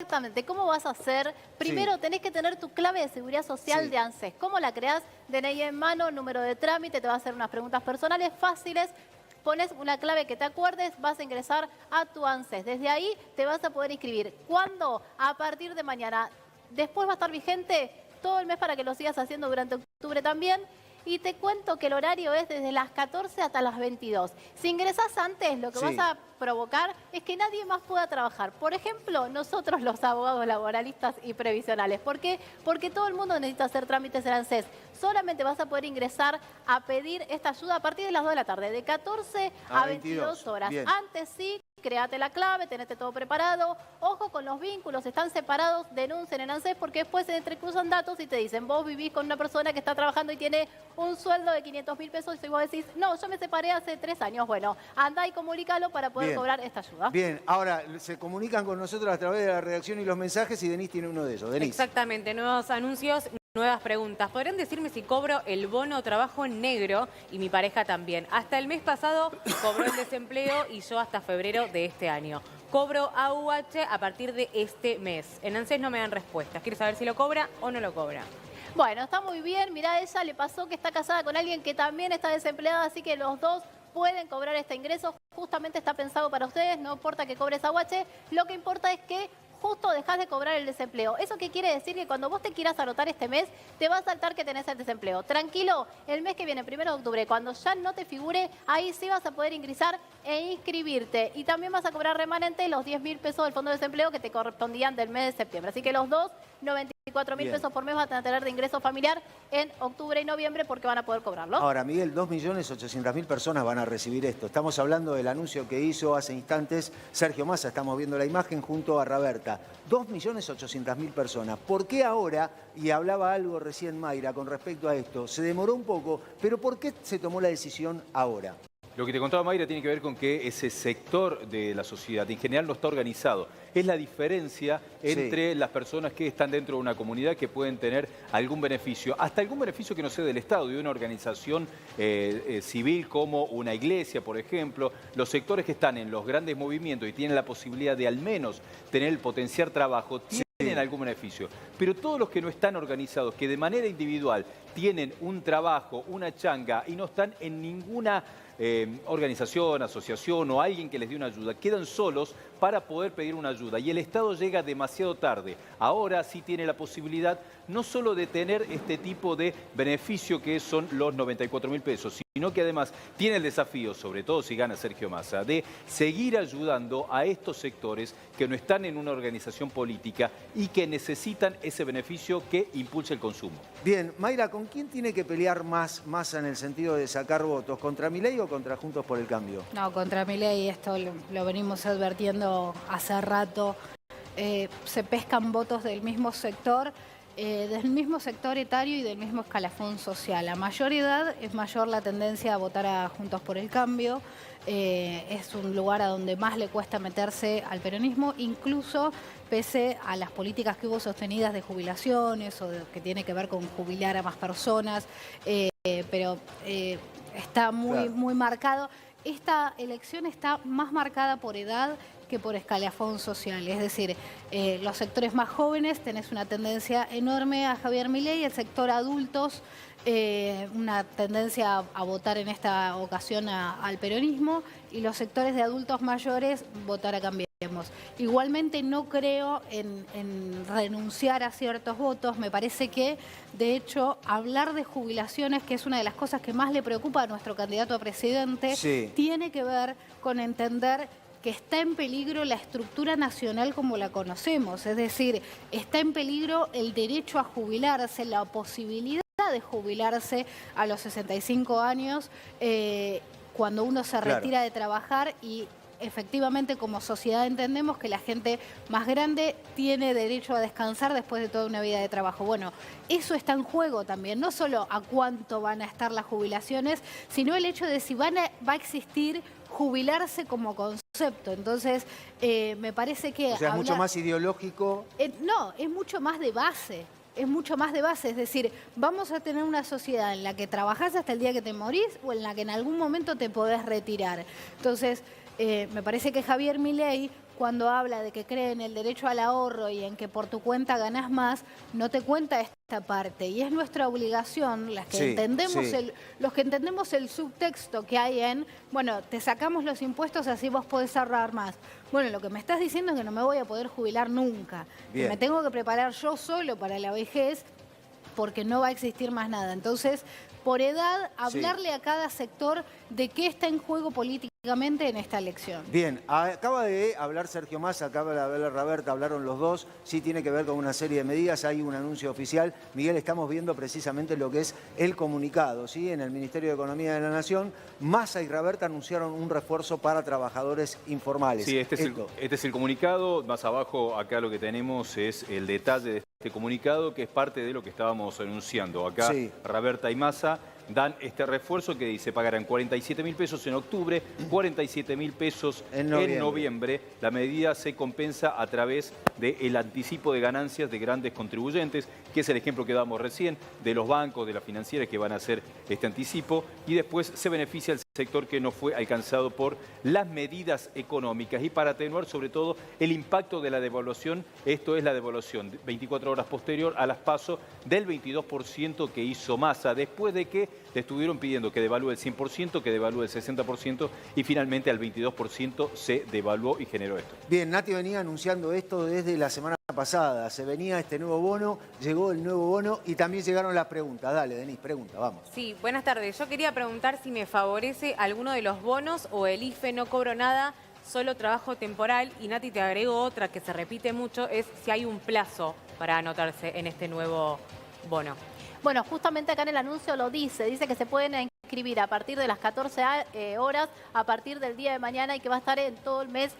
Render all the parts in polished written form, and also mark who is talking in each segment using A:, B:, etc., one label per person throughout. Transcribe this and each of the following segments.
A: Exactamente, ¿cómo vas a hacer? Primero tenés que tener tu clave de seguridad social de ANSES. ¿Cómo la creás? DNI en mano, número de trámite, te va a hacer unas preguntas personales fáciles. Pones una clave que te acuerdes, vas a ingresar a tu ANSES. Desde ahí te vas a poder inscribir. ¿Cuándo? A partir de mañana. Después va a estar vigente todo el mes para que lo sigas haciendo durante octubre también. Y te cuento que el horario es desde las 14 hasta las 22. Si ingresás antes, lo que vas a provocar es que nadie más pueda trabajar. Por ejemplo, nosotros los abogados laboralistas y previsionales. ¿Por qué? Porque todo el mundo necesita hacer trámites en ANSES. Solamente vas a poder ingresar a pedir esta ayuda a partir de las 2 de la tarde, de 14 a 22 horas.
B: Bien.
A: Antes sí, créate la clave, tenete todo preparado. Ojo con los vínculos, están separados, denuncien en ANSES porque después se entrecruzan datos y te dicen, vos vivís con una persona que está trabajando y tiene un sueldo de 500.000 pesos y vos decís, no, yo me separé hace 3 años. Bueno, andá y comunícalo para poder cobrar esta ayuda.
B: Bien, ahora se comunican con nosotros a través de la redacción y los mensajes y Denise tiene uno de ellos. Denise.
C: Exactamente, nuevos anuncios, nuevas preguntas. ¿Podrían decirme si cobro el bono trabajo en negro y mi pareja también? Hasta el mes pasado cobró el desempleo y yo hasta febrero de este año. Cobro AUH a partir de este mes. En ANSES no me dan respuestas. Quiero saber si lo cobra o no lo cobra.
A: Bueno, está muy bien. Mirá, a ella le pasó que está casada con alguien que también está desempleada, así que los dos pueden cobrar este ingreso. Justamente está pensado para ustedes, no importa que cobres AUH, lo que importa es que justo dejás de cobrar el desempleo. ¿Eso qué quiere decir? Que cuando vos te quieras anotar este mes, te va a saltar que tenés el desempleo. Tranquilo, el mes que viene, 1 de octubre, cuando ya no te figure, ahí sí vas a poder ingresar e inscribirte. Y también vas a cobrar remanente los 10.000 pesos del fondo de desempleo que te correspondían del mes de septiembre. Así que los dos, 94.000 pesos por mes van a tener de ingreso familiar en octubre y noviembre porque van a poder cobrarlo.
B: Ahora, Miguel, 2.800.000 personas van a recibir esto. Estamos hablando del anuncio que hizo hace instantes Sergio Massa. Estamos viendo la imagen junto a Raberta. 2.800.000 personas. ¿Por qué ahora? Y hablaba algo recién Mayra con respecto a esto. Se demoró un poco, pero ¿por qué se tomó la decisión ahora?
D: Lo que te contaba Mayra tiene que ver con que ese sector de la sociedad en general no está organizado. Es la diferencia entre las personas que están dentro de una comunidad que pueden tener algún beneficio, hasta algún beneficio que no sea del Estado, de una organización civil como una iglesia, por ejemplo. Los sectores que están en los grandes movimientos y tienen la posibilidad de al menos tener el potenciar trabajo, tienen algún beneficio. Pero todos los que no están organizados, que de manera individual tienen un trabajo, una changa y no están en ninguna organización, asociación o alguien que les dé una ayuda, quedan solos para poder pedir una ayuda y el Estado llega demasiado tarde. Ahora sí tiene la posibilidad no solo de tener este tipo de beneficio que son los 94.000 pesos, sino que además tiene el desafío, sobre todo si gana Sergio Massa, de seguir ayudando a estos sectores que no están en una organización política y que necesitan ese beneficio que impulse el consumo.
B: Bien, Mayra, ¿con quién tiene que pelear más Massa en el sentido de sacar votos? ¿Contra Milei o contra Juntos por el Cambio?
E: No, contra Milei, esto lo venimos advirtiendo hace rato. Se pescan votos del mismo sector etario y del mismo escalafón social. A mayor edad es mayor la tendencia a votar a Juntos por el Cambio. Es un lugar a donde más le cuesta meterse al peronismo, incluso pese a las políticas que hubo sostenidas de jubilaciones o que tiene que ver con jubilar a más personas, pero está muy marcado. Esta elección está más marcada por edad que por escalafón social. Es decir, los sectores más jóvenes tenés una tendencia enorme a Javier Milei, el sector adultos una tendencia a votar en esta ocasión al peronismo y los sectores de adultos mayores votar a Cambiemos. Igualmente no creo en renunciar a ciertos votos. Me parece que, de hecho, hablar de jubilaciones, que es una de las cosas que más le preocupa a nuestro candidato a presidente, tiene que ver con entender que está en peligro la estructura nacional como la conocemos. Es decir, está en peligro el derecho a jubilarse, la posibilidad de jubilarse a los 65 años cuando uno se retira de trabajar y efectivamente como sociedad entendemos que la gente más grande tiene derecho a descansar después de toda una vida de trabajo. Bueno, eso está en juego también, no solo a cuánto van a estar las jubilaciones, sino el hecho de si va a existir jubilarse como concepto. Entonces, me parece que...
B: O sea, es mucho más ideológico.
E: No, es mucho más de base. Es mucho más de base, es decir, vamos a tener una sociedad en la que trabajás hasta el día que te morís o en la que en algún momento te podés retirar. Entonces, me parece que Javier Milei cuando habla de que cree en el derecho al ahorro y en que por tu cuenta ganás más, no te cuenta esta parte. Y es nuestra obligación, las que
B: Sí,
E: entendemos
B: sí.
E: los que entendemos el subtexto que hay en, bueno, te sacamos los impuestos, así vos podés ahorrar más. Bueno, lo que me estás diciendo es que no me voy a poder jubilar nunca. Que
B: Bien.
E: me tengo que preparar yo solo para la vejez porque no va a existir más nada. Entonces, por edad, hablarle a cada sector de qué está en juego políticamente en esta elección.
B: Bien, acaba de hablar Sergio Massa, acaba de hablar Raberta, hablaron los dos, sí tiene que ver con una serie de medidas, hay un anuncio oficial. Miguel, estamos viendo precisamente lo que es el comunicado, ¿sí? En el Ministerio de Economía de la Nación, Massa y Raberta anunciaron un refuerzo para trabajadores informales.
D: Sí, este es el comunicado. Más abajo, acá lo que tenemos es el detalle de este comunicado, que es parte de lo que estábamos anunciando. Acá,
B: Sí.
D: Raberta y Massa dan este refuerzo que dice pagarán 47.000 pesos en octubre, 47.000 pesos en noviembre. La medida se compensa a través del anticipo de ganancias de grandes contribuyentes, que es el ejemplo que damos recién, de los bancos, de las financieras que van a hacer este anticipo, y después se beneficia al sector que no fue alcanzado por las medidas económicas y para atenuar sobre todo el impacto de la devaluación. Esto es la devaluación 24 horas posterior a las PASO del 22% que hizo Massa, después de que le estuvieron pidiendo que devalúe el 100%, que devalúe el 60% y finalmente al 22% se devaluó y generó esto.
B: Bien, Nati venía anunciando esto desde la semana pasada. Se venía este nuevo bono, llegó el nuevo bono y también llegaron las preguntas. Dale, Denise, pregunta, vamos.
C: Sí, buenas tardes. Yo quería preguntar si me favorece alguno de los bonos o el IFE no cobro nada, solo trabajo temporal. Y Nati, te agrego otra que se repite mucho, es si hay un plazo para anotarse en este nuevo bono.
A: Bueno, justamente acá en el anuncio lo dice que se pueden inscribir a partir de las 14 horas, a partir del día de mañana, y que va a estar en todo el mes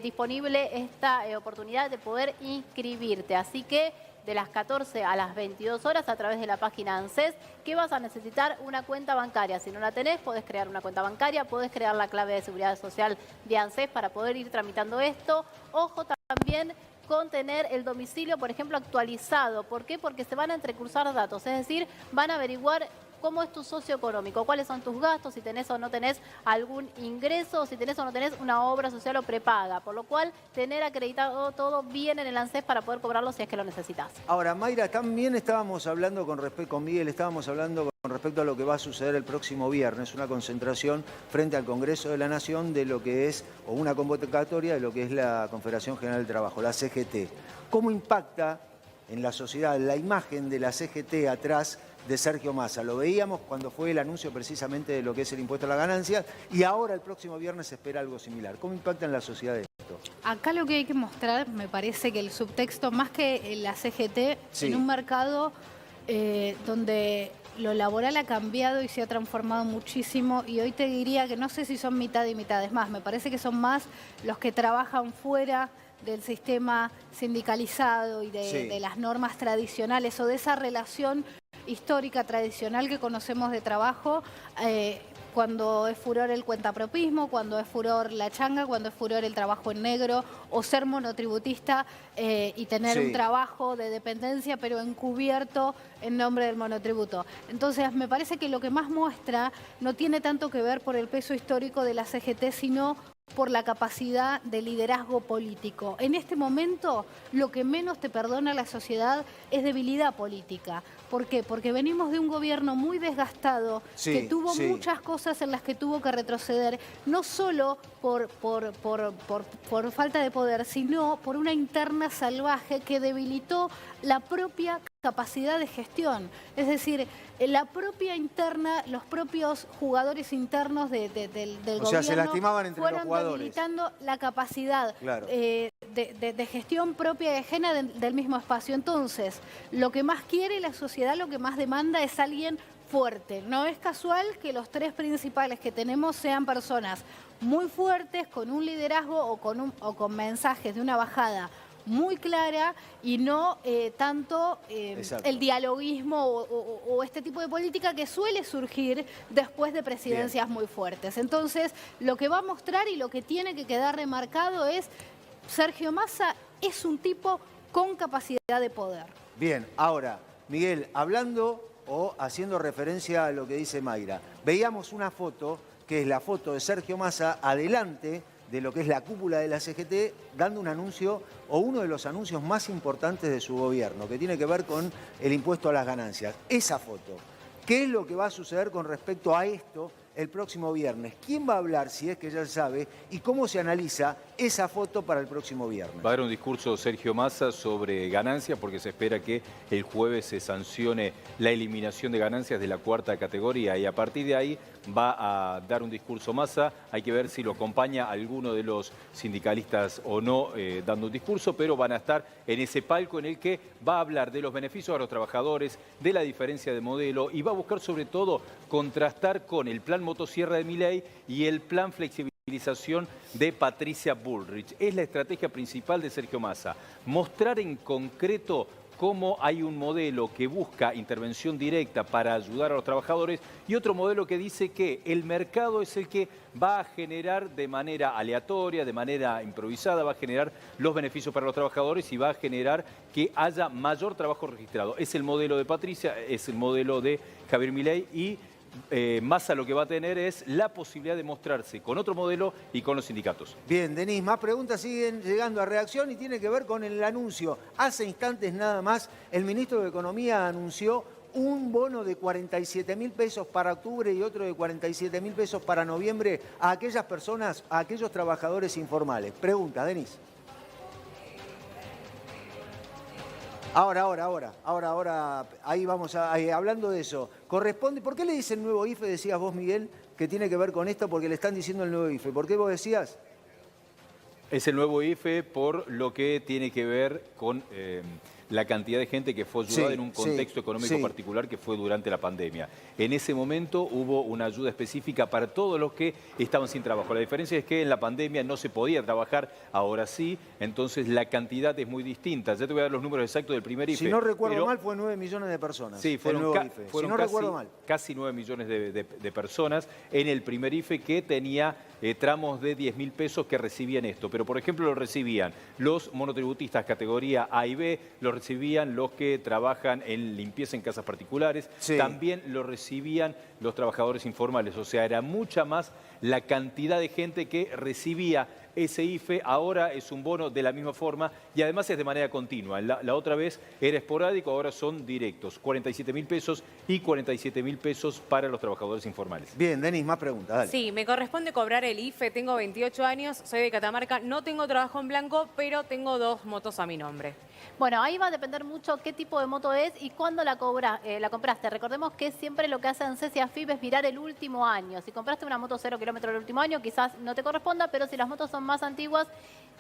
A: disponible esta oportunidad de poder inscribirte. Así que de las 14 a las 22 horas a través de la página ANSES, que vas a necesitar una cuenta bancaria. Si no la tenés, podés crear una cuenta bancaria, podés crear la clave de seguridad social de ANSES para poder ir tramitando esto. Ojo también con tener el domicilio, por ejemplo, actualizado. ¿Por qué? Porque se van a entrecursar datos, es decir, van a averiguar cómo es tu socioeconómico, cuáles son tus gastos, si tenés o no tenés algún ingreso, si tenés o no tenés una obra social o prepaga. Por lo cual, tener acreditado todo bien en el ANSES para poder cobrarlo si es que lo necesitas.
B: Ahora, Mayra, también estábamos hablando con Miguel, estábamos hablando con respecto a lo que va a suceder el próximo viernes, una concentración frente al Congreso de la Nación de lo que es, o una convocatoria de lo que es la Confederación General del Trabajo, la CGT. ¿Cómo impacta en la sociedad la imagen de la CGT atrás de Sergio Massa? Lo veíamos cuando fue el anuncio precisamente de lo que es el impuesto a la ganancia y ahora el próximo viernes se espera algo similar. ¿Cómo impacta en la sociedad esto?
E: Acá lo que hay que mostrar, me parece que el subtexto, más que la CGT, en un mercado donde lo laboral ha cambiado y se ha transformado muchísimo, y hoy te diría que no sé si son mitad y mitad, es más, me parece que son más los que trabajan fuera del sistema sindicalizado y de las normas tradicionales o de esa relación histórica tradicional que conocemos de trabajo, cuando es furor el cuentapropismo, cuando es furor la changa, cuando es furor el trabajo en negro o ser monotributista y tener un trabajo de dependencia pero encubierto en nombre del monotributo. Entonces me parece que lo que más muestra no tiene tanto que ver por el peso histórico de la CGT, sino por la capacidad de liderazgo político. En este momento, lo que menos te perdona la sociedad es debilidad política. ¿Por qué? Porque venimos de un gobierno muy desgastado, que tuvo muchas cosas en las que tuvo que retroceder, no solo por falta de poder, sino por una interna salvaje que debilitó la propia capacidad de gestión. Es decir, la propia interna, los propios jugadores internos del gobierno,
B: o sea, se lastimaban entre los
E: fueron
B: jugadores,
E: debilitando la capacidad de gestión propia y ajena del mismo espacio. Entonces, lo que más quiere la sociedad, lo que más demanda es alguien fuerte. No es casual que los tres principales que tenemos sean personas muy fuertes, con un liderazgo o con mensajes de una bajada muy clara y no tanto el dialoguismo o este tipo de política que suele surgir después de presidencias muy fuertes. Entonces, lo que va a mostrar y lo que tiene que quedar remarcado es Sergio Massa es un tipo con capacidad de poder.
B: Bien, ahora, Miguel, hablando o haciendo referencia a lo que dice Mayra, veíamos una foto que es la foto de Sergio Massa adelante de lo que es la cúpula de la CGT, dando un anuncio o uno de los anuncios más importantes de su gobierno, que tiene que ver con el impuesto a las ganancias. Esa foto. ¿Qué es lo que va a suceder con respecto a esto el próximo viernes? ¿Quién va a hablar, si es que ya se sabe, y cómo se analiza esa foto para el próximo viernes?
D: Va a dar un discurso Sergio Massa sobre ganancias porque se espera que el jueves se sancione la eliminación de ganancias de la cuarta categoría y a partir de ahí va a dar un discurso Massa. Hay que ver si lo acompaña alguno de los sindicalistas o no dando un discurso, pero van a estar en ese palco en el que va a hablar de los beneficios a los trabajadores, de la diferencia de modelo y va a buscar sobre todo contrastar con el plan motosierra de Milei y el plan flexibilización de Patricia Bullrich. Es la estrategia principal de Sergio Massa, mostrar en concreto cómo hay un modelo que busca intervención directa para ayudar a los trabajadores y otro modelo que dice que el mercado es el que va a generar de manera aleatoria, de manera improvisada, va a generar los beneficios para los trabajadores y va a generar que haya mayor trabajo registrado. Es el modelo de Patricia, es el modelo de Javier Milei y Massa lo que va a tener es la posibilidad de mostrarse con otro modelo y con los sindicatos.
B: Bien, Denis, más preguntas siguen llegando a reacción y tiene que ver con el anuncio. Hace instantes nada más, el ministro de Economía anunció un bono de 47.000 pesos para octubre y otro de 47.000 pesos para noviembre a aquellas personas, a aquellos trabajadores informales. Pregunta, Denis. Ahora, ahí vamos, hablando de eso. Corresponde, ¿por qué le dicen nuevo IFE, decías vos, Miguel, que tiene que ver con esto? Porque le están diciendo el nuevo IFE. ¿Por qué vos decías?
D: Es el nuevo IFE por lo que tiene que ver con la cantidad de gente que fue ayudada en un contexto económico particular que fue durante la pandemia. En ese momento hubo una ayuda específica para todos los que estaban sin trabajo. La diferencia es que en la pandemia no se podía trabajar, ahora sí, entonces la cantidad es muy distinta. Ya te voy a dar los números exactos del primer IFE.
B: Si no recuerdo mal, fue 9 millones de personas.
D: Sí, fueron casi 9 millones de personas en el primer IFE que tenía tramos de 10.000 pesos que recibían esto. Pero, por ejemplo, lo recibían los monotributistas categoría A y B, lo recibían los que trabajan en limpieza en casas particulares, también lo recibían los trabajadores informales. O sea, era mucha más la cantidad de gente que recibía ese IFE. Ahora es un bono de la misma forma y además es de manera continua. La otra vez era esporádico, ahora son directos. 47.000 pesos y 47.000 pesos para los trabajadores informales.
B: Bien, Denis, más preguntas, dale.
C: Sí, me corresponde cobrar el IFE, tengo 28 años, soy de Catamarca, no tengo trabajo en blanco, pero tengo 2 motos a mi nombre.
A: Bueno, ahí va a depender mucho qué tipo de moto es y cuándo la compraste. Recordemos que siempre lo que hace ANSES y AFIP es mirar el último año. Si compraste una moto 0 kilómetros el último año, quizás no te corresponda, pero si las motos son más antiguas,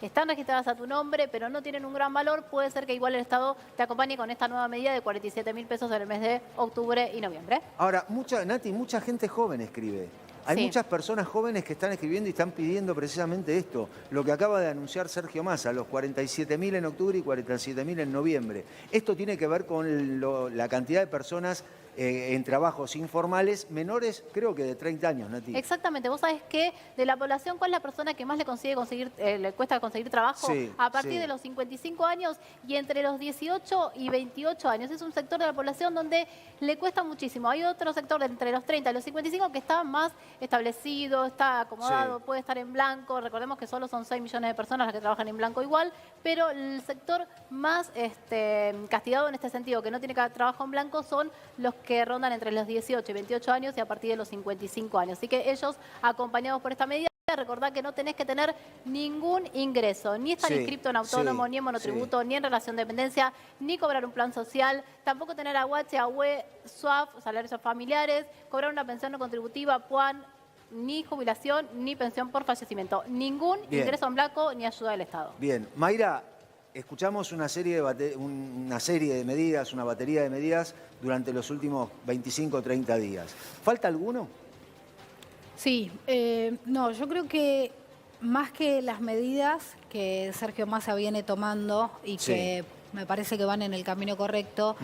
A: están registradas a tu nombre, pero no tienen un gran valor, puede ser que igual el Estado te acompañe con esta nueva medida de 47.000 pesos en el mes de octubre y noviembre.
B: Ahora, Nati, mucha gente joven escribe. Hay muchas personas jóvenes que están escribiendo y están pidiendo precisamente esto, lo que acaba de anunciar Sergio Massa, los 47.000 en octubre y 47.000 en noviembre. Esto tiene que ver con la cantidad de personas en trabajos informales menores, creo que de 30 años, Nati.
A: Exactamente. Vos sabés que de la población, ¿cuál es la persona que más le cuesta conseguir trabajo? A partir de los 55 años y entre los 18 y 28 años. Es un sector de la población donde le cuesta muchísimo. Hay otro sector de entre los 30 y los 55 que está más establecido, está acomodado, puede estar en blanco. Recordemos que solo son 6 millones de personas las que trabajan en blanco igual, pero el sector más castigado en este sentido, que no tiene trabajo en blanco, son los que rondan entre los 18 y 28 años y a partir de los 55 años. Así que ellos, acompañados por esta medida, recordad que no tenés que tener ningún ingreso, ni estar inscripto en autónomo, ni en monotributo, ni en relación de dependencia, ni cobrar un plan social, tampoco tener aguache, AUE, SUAF, salarios familiares, cobrar una pensión no contributiva, PUAN, ni jubilación, ni pensión por fallecimiento. Ningún ingreso en blanco ni ayuda del Estado.
B: Bien, Mayra, escuchamos una serie de medidas, una batería de medidas durante los últimos 25 o 30 días. ¿Falta alguno?
E: Sí, no, yo creo que más que las medidas que Sergio Massa viene tomando y que me parece que van en el camino correcto.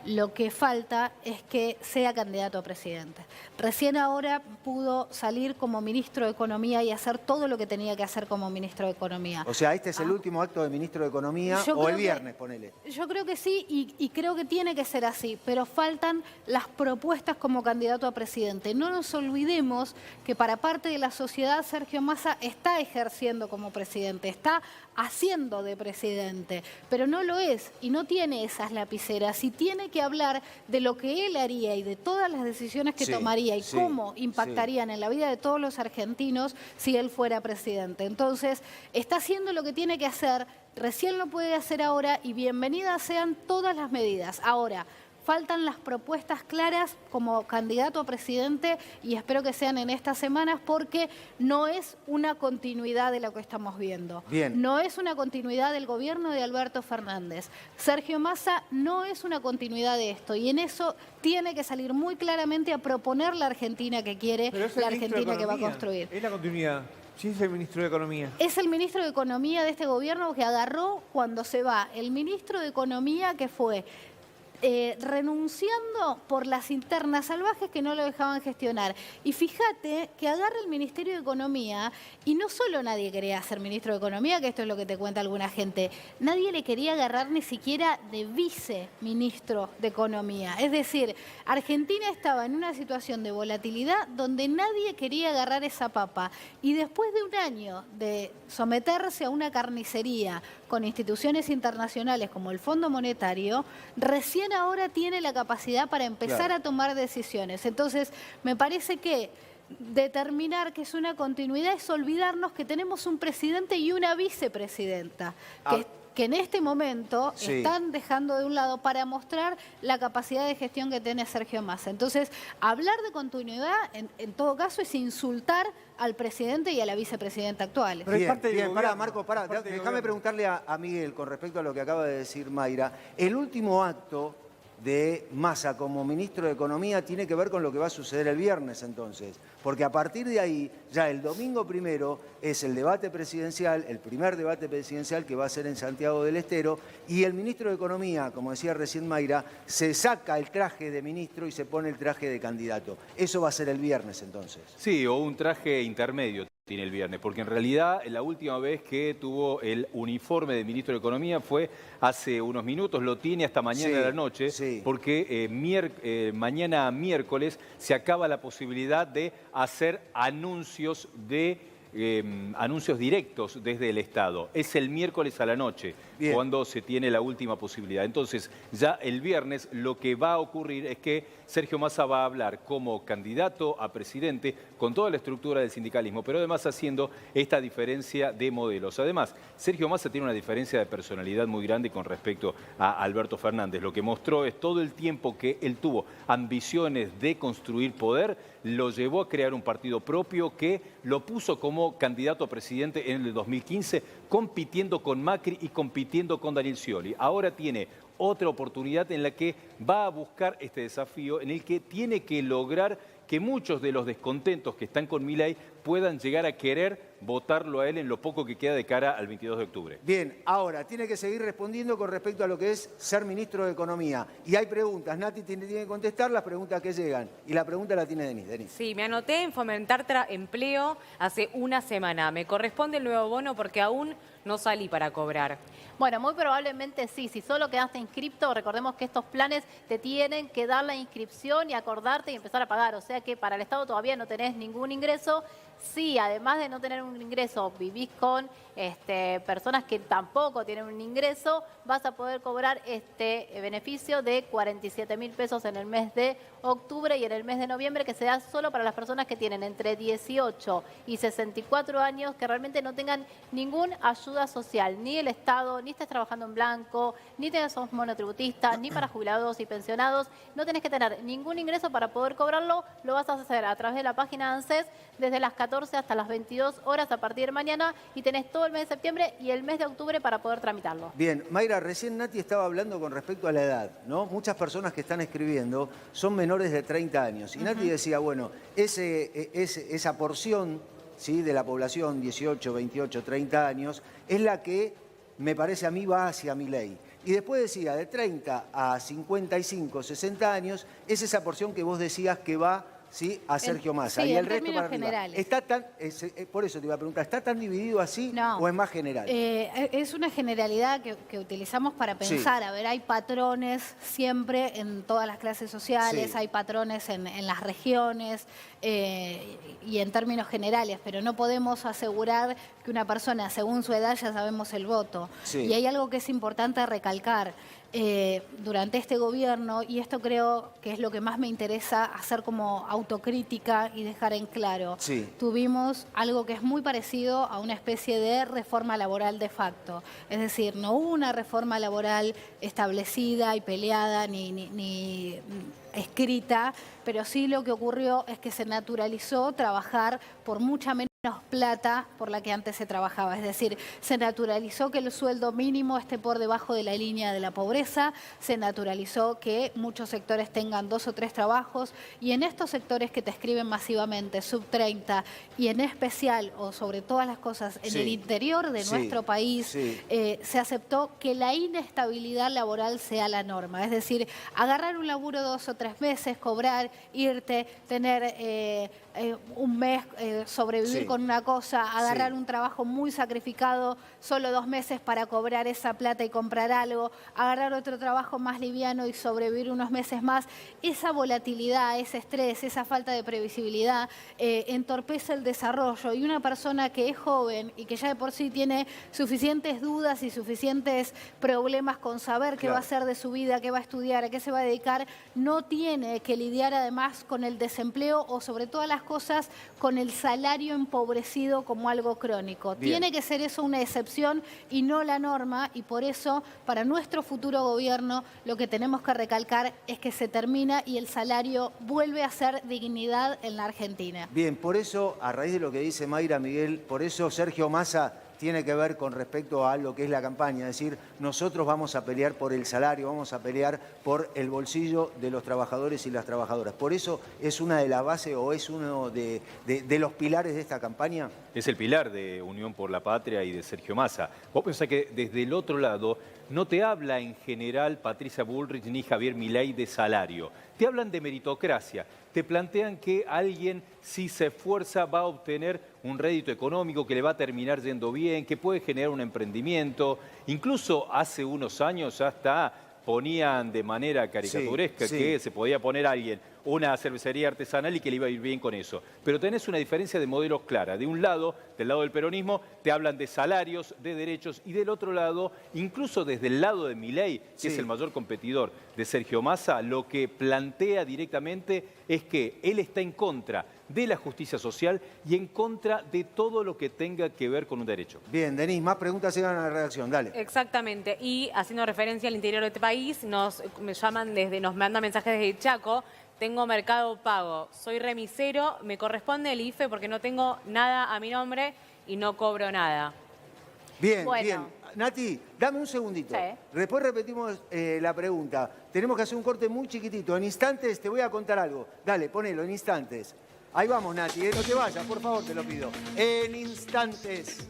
E: Lo que falta es que sea candidato a presidente. Recién ahora pudo salir como ministro de Economía y hacer todo lo que tenía que hacer como ministro de Economía.
B: O sea, este es el último acto de ministro de Economía, o el viernes, ponele.
E: Yo creo que sí, y creo que tiene que ser así, pero faltan las propuestas como candidato a presidente. No nos olvidemos que para parte de la sociedad Sergio Massa está ejerciendo como presidente, está haciendo de presidente, pero no lo es y no tiene esas lapiceras y tiene que hablar de lo que él haría y de todas las decisiones que tomaría y cómo impactarían en la vida de todos los argentinos si él fuera presidente. Entonces, está haciendo lo que tiene que hacer, recién lo puede hacer ahora y bienvenidas sean todas las medidas. Ahora, faltan las propuestas claras como candidato a presidente y espero que sean en estas semanas porque no es una continuidad de lo que estamos viendo.
B: Bien.
E: No es una continuidad del gobierno de Alberto Fernández. Sergio Massa no es una continuidad de esto y en eso tiene que salir muy claramente a proponer la Argentina que quiere, la Argentina que va a construir.
F: Es la continuidad. Sí, es el ministro de Economía.
E: Es el ministro de Economía de este gobierno que agarró cuando se va. El ministro de Economía que fue renunciando por las internas salvajes que no lo dejaban gestionar. Y fíjate que agarra el Ministerio de Economía y no solo nadie quería ser ministro de Economía, que esto es lo que te cuenta alguna gente, nadie le quería agarrar ni siquiera de viceministro de Economía. Es decir, Argentina estaba en una situación de volatilidad donde nadie quería agarrar esa papa. Y después de un año de someterse a una carnicería con instituciones internacionales como el Fondo Monetario, recién ahora tiene la capacidad para empezar a tomar decisiones. Entonces, me parece que determinar que es una continuidad es olvidarnos que tenemos un presidente y una vicepresidenta, que en este momento están dejando de un lado para mostrar la capacidad de gestión que tiene Sergio Massa. Entonces, hablar de continuidad, en todo caso, es insultar al presidente y a la vicepresidenta actual.
F: Pero es parte del
B: Bien, pará,
F: gobierno,
B: Marco, pará.
F: es parte del
B: Déjame
F: gobierno.
B: preguntarle a Miguel con respecto a lo que acaba de decir Mayra. El último acto de Massa como ministro de Economía tiene que ver con lo que va a suceder el viernes entonces, porque a partir de ahí, ya el domingo primero es el debate presidencial, el primer debate presidencial que va a ser en Santiago del Estero, y el ministro de Economía, como decía recién Mayra, se saca el traje de ministro y se pone el traje de candidato. Eso va a ser el viernes entonces.
D: Sí, o un traje intermedio tiene el viernes, porque en realidad la última vez que tuvo el uniforme de ministro de Economía fue hace unos minutos, lo tiene hasta mañana de la noche, porque mañana miércoles se acaba la posibilidad de hacer anuncios directos desde el Estado. Es el miércoles a la noche cuando se tiene la última posibilidad. Entonces, ya el viernes lo que va a ocurrir es que Sergio Massa va a hablar como candidato a presidente con toda la estructura del sindicalismo, pero además haciendo esta diferencia de modelos. Además, Sergio Massa tiene una diferencia de personalidad muy grande con respecto a Alberto Fernández. Lo que mostró es todo el tiempo que él tuvo ambiciones de construir poder, lo llevó a crear un partido propio que lo puso como candidato a presidente en el 2015, compitiendo con Macri y compitiendo con Daniel Scioli. Ahora tiene otra oportunidad en la que va a buscar este desafío, en el que tiene que lograr que muchos de los descontentos que están con Milei puedan llegar a querer votarlo a él en lo poco que queda de cara al 22 de octubre.
B: Bien, ahora tiene que seguir respondiendo con respecto a lo que es ser ministro de Economía. Y hay preguntas, Nati tiene que contestar las preguntas que llegan. Y la pregunta la tiene Denis.
C: Sí, me anoté en fomentar empleo hace una semana. Me corresponde el nuevo bono porque aún no salí para cobrar.
A: Bueno, muy probablemente sí. Si solo quedaste inscripto, recordemos que estos planes te tienen que dar la inscripción y acordarte y empezar a pagar. O sea que para el Estado todavía no tenés ningún ingreso. Sí, además de no tener un ingreso, vivís con personas que tampoco tienen un ingreso, vas a poder cobrar este beneficio de 47.000 pesos en el mes de octubre y en el mes de noviembre, que se da solo para las personas que tienen entre 18 y 64 años, que realmente no tengan ninguna ayuda social, ni el Estado, ni estés trabajando en blanco, ni sos monotributista, ni para jubilados y pensionados. No tenés que tener ningún ingreso para poder cobrarlo, lo vas a hacer a través de la página de ANSES desde las 14 hasta las 22 horas a partir de mañana y tenés todo el mes de septiembre y el mes de octubre para poder tramitarlo.
B: Bien, Mayra, recién Nati estaba hablando con respecto a la edad, ¿no? Muchas personas que están escribiendo son menores de 30 años. Y Nati decía, bueno, esa porción, ¿sí?, de la población, 18, 28, 30 años, es la que me parece a mí va hacia Milei. Y después decía, de 30 a 55, 60 años, es esa porción que vos decías que va, ¿sí?, a Sergio Massa.
E: Sí,
B: y
E: en
B: el resto
E: términos
B: para arriba.
E: generales.
B: ¿Está tan, por eso te iba a preguntar, ¿está tan dividido así
E: No.
B: o es más general?
E: Es una generalidad que utilizamos para pensar. A ver, hay patrones siempre en todas las clases sociales,
B: Sí.
E: hay patrones en las regiones y en términos generales, pero no podemos asegurar que una persona, según su edad, ya sabemos el voto.
B: Sí.
E: Y hay algo que es importante recalcar. Durante este gobierno, y esto creo que es lo que más me interesa hacer como autocrítica y dejar en claro,
B: Sí.
E: tuvimos algo que es muy parecido a una especie de reforma laboral de facto. Es decir, no hubo una reforma laboral establecida y peleada ni escrita, pero sí lo que ocurrió es que se naturalizó trabajar por mucha menos plata por la que antes se trabajaba. Es decir, se naturalizó que el sueldo mínimo esté por debajo de la línea de la pobreza, se naturalizó que muchos sectores tengan 2 o 3 trabajos, y en estos sectores que te escriben masivamente, sub 30, y en especial, o sobre todas las cosas, en
B: Sí.
E: el interior de
B: Sí.
E: nuestro país,
B: Sí.
E: se aceptó que la inestabilidad laboral sea la norma. Es decir, agarrar un laburo 2 o 3 meses, cobrar, irte, tener un mes, sobrevivir
B: Sí.
E: con una cosa, agarrar
B: Sí.
E: un trabajo muy sacrificado, solo 2 meses para cobrar esa plata y comprar algo, agarrar otro trabajo más liviano y sobrevivir unos meses más. Esa volatilidad, ese estrés, esa falta de previsibilidad entorpece el desarrollo, y una persona que es joven y que ya de por sí tiene suficientes dudas y suficientes problemas con saber qué
B: Claro.
E: va a hacer de su vida, qué va a estudiar, a qué se va a dedicar, no tiene que lidiar además con el desempleo o, sobre todas las cosas, con el salario empobrecido como algo crónico.
B: Bien.
E: Tiene que ser eso una excepción y no la norma, y por eso, para nuestro futuro gobierno, lo que tenemos que recalcar es que se termina y el salario vuelve a ser dignidad en la Argentina.
B: Bien, por eso, a raíz de lo que dice Mayra, Miguel, por eso Sergio Massa tiene que ver con respecto a lo que es la campaña, es decir, nosotros vamos a pelear por el salario, vamos a pelear por el bolsillo de los trabajadores y las trabajadoras. Por eso es una de las bases o es uno de los pilares de esta campaña.
D: Es el pilar de Unión por la Patria y de Sergio Massa. Vos pensás que desde el otro lado no te habla en general Patricia Bullrich ni Javier Milei de salario. Te hablan de meritocracia. Te plantean que alguien, si se esfuerza, va a obtener un rédito económico, que le va a terminar yendo bien, que puede generar un emprendimiento. Incluso hace unos años hasta ponían de manera caricaturesca
B: Sí, sí.
D: que se podía poner a alguien una cervecería artesanal y que le iba a ir bien con eso. Pero tenés una diferencia de modelos clara. De un lado, del lado del peronismo, te hablan de salarios, de derechos, y del otro lado, incluso desde el lado de Milei, que
B: Sí.
D: es el mayor competidor de Sergio Massa, lo que plantea directamente es que él está en contra de la justicia social y en contra de todo lo que tenga que ver con un derecho.
B: Bien, Denise, más preguntas llegan a la redacción, dale.
C: Exactamente, y haciendo referencia al interior de este país, nos mandan mensajes desde Chaco. Tengo Mercado Pago, soy remisero, me corresponde el IFE porque no tengo nada a mi nombre y no cobro nada.
B: Bien,
A: Bueno.
B: bien. Nati, dame un segundito.
A: Sí.
B: Después repetimos la pregunta. Tenemos que hacer un corte muy chiquitito. En instantes te voy a contar algo. Dale, ponelo, en instantes. Ahí vamos, Nati, no te vayas, por favor, te lo pido. En instantes.